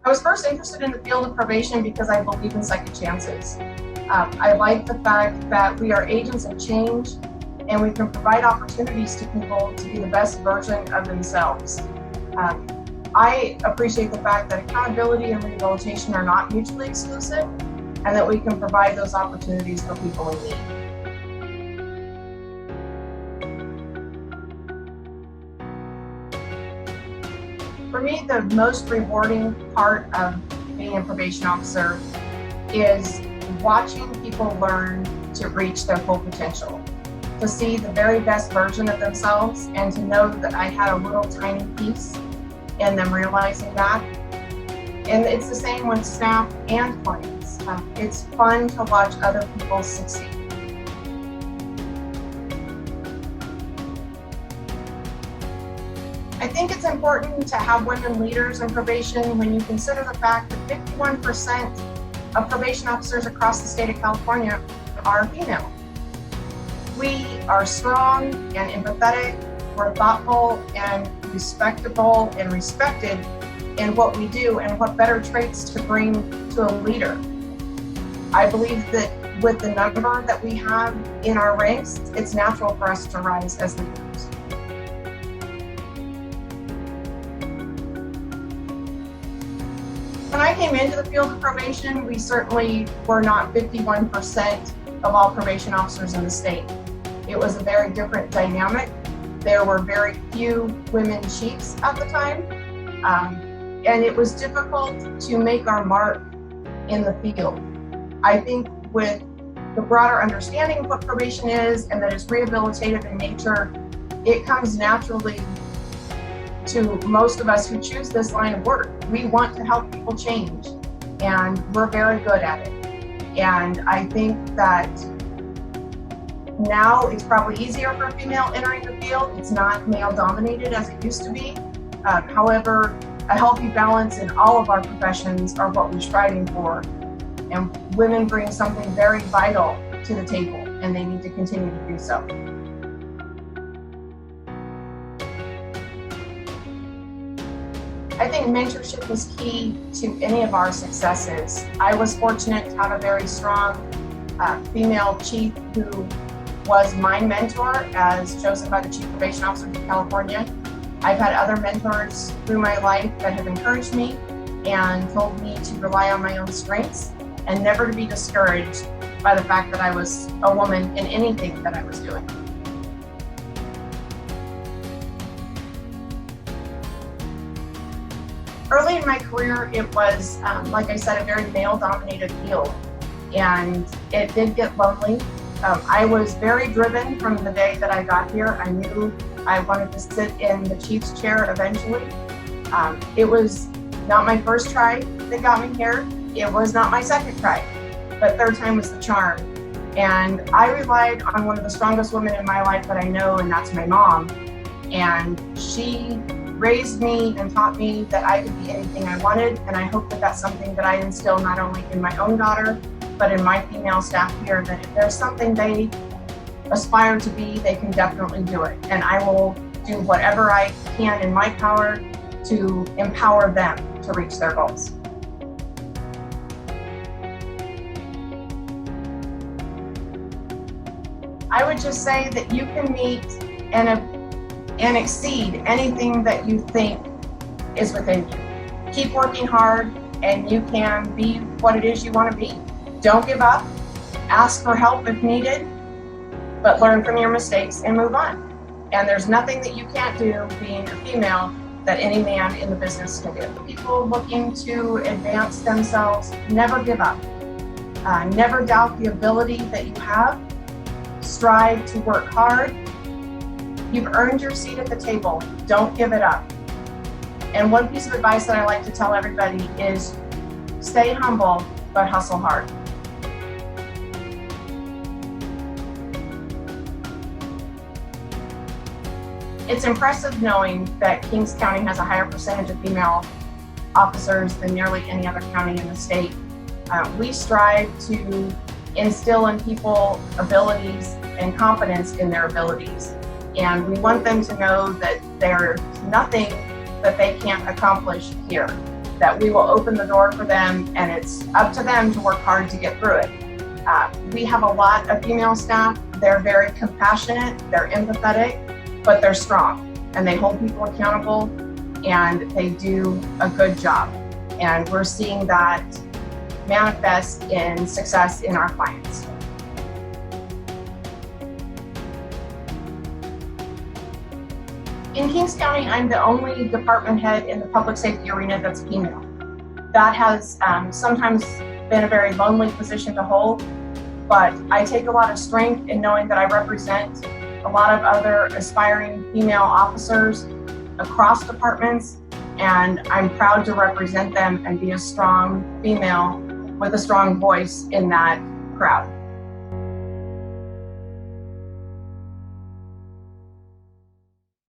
I was first interested in the field of probation because I believe in second chances. I like the fact that we are agents of change and we can provide opportunities to people to be the best version of themselves. I appreciate the fact that accountability and rehabilitation are not mutually exclusive and that we can provide those opportunities for people in need. For me, the most rewarding part of being a probation officer is watching people learn to reach their full potential, to see the very best version of themselves, and to know that I had a little tiny piece in them realizing that. And it's the same with staff and clients. It's fun to watch other people succeed. I think it's important to have women leaders in probation when you consider the fact that 51% of probation officers across the state of California are female. We are strong and empathetic, we're thoughtful and respectable and respected in what we do, and what better traits to bring to a leader. I believe that with the number that we have in our ranks, it's natural for us to rise as leaders. When I came into the field of probation, we certainly were not 51% of all probation officers in the state. It was a very different dynamic. There were very few women chiefs at the time, and it was difficult to make our mark in the field. I think with the broader understanding of what probation is and that it's rehabilitative in nature, it comes naturally to most of us who choose this line of work. We want to help people change, and we're very good at it. And I think that now it's probably easier for a female entering the field. It's not male dominated as it used to be. However, a healthy balance in all of our professions are what we're striving for. And women bring something very vital to the table, and they need to continue to do so. I think mentorship is key to any of our successes. I was fortunate to have a very strong female chief who was my mentor, as chosen by the Chief Probation Officer of California. I've had other mentors through my life that have encouraged me and told me to rely on my own strengths and never to be discouraged by the fact that I was a woman in anything that I was doing. Early in my career, it was, like I said, a very male-dominated field, and it did get lonely. I was very driven from the day that I got here. I knew I wanted to sit in the chief's chair eventually. It was not my first try that got me here. It was not my second try, but third time was the charm. And I relied on one of the strongest women in my life that I know, and that's my mom. And she raised me and taught me that I could be anything I wanted, and I hope that that's something that I instill not only in my own daughter, but in my female staff here, that if there's something they aspire to be, they can definitely do it. And I will do whatever I can in my power to empower them to reach their goals. I would just say that you can meet and exceed anything that you think is within you. Keep working hard, and you can be what it is you want to be. Don't give up. Ask for help if needed, but learn from your mistakes and move on. And there's nothing that you can't do being a female that any man in the business can do. People looking to advance themselves, never give up. Never doubt the ability that you have. Strive to work hard. You've earned your seat at the table. Don't give it up. And one piece of advice that I like to tell everybody is stay humble, but hustle hard. It's impressive knowing that Kings County has a higher percentage of female officers than nearly any other county in the state. We strive to instill in people abilities and confidence in their abilities. And we want them to know that there's nothing that they can't accomplish here. that we will open the door for them, and it's up to them to work hard to get through it. We have a lot of female staff. They're very compassionate, they're empathetic, but they're strong, and they hold people accountable, and they do a good job. And we're seeing that manifest in success in our clients. In Kings County, I'm the only department head in the public safety arena that's female. That has sometimes been a very lonely position to hold, but I take a lot of strength in knowing that I represent a lot of other aspiring female officers across departments, and I'm proud to represent them and be a strong female with a strong voice in that crowd.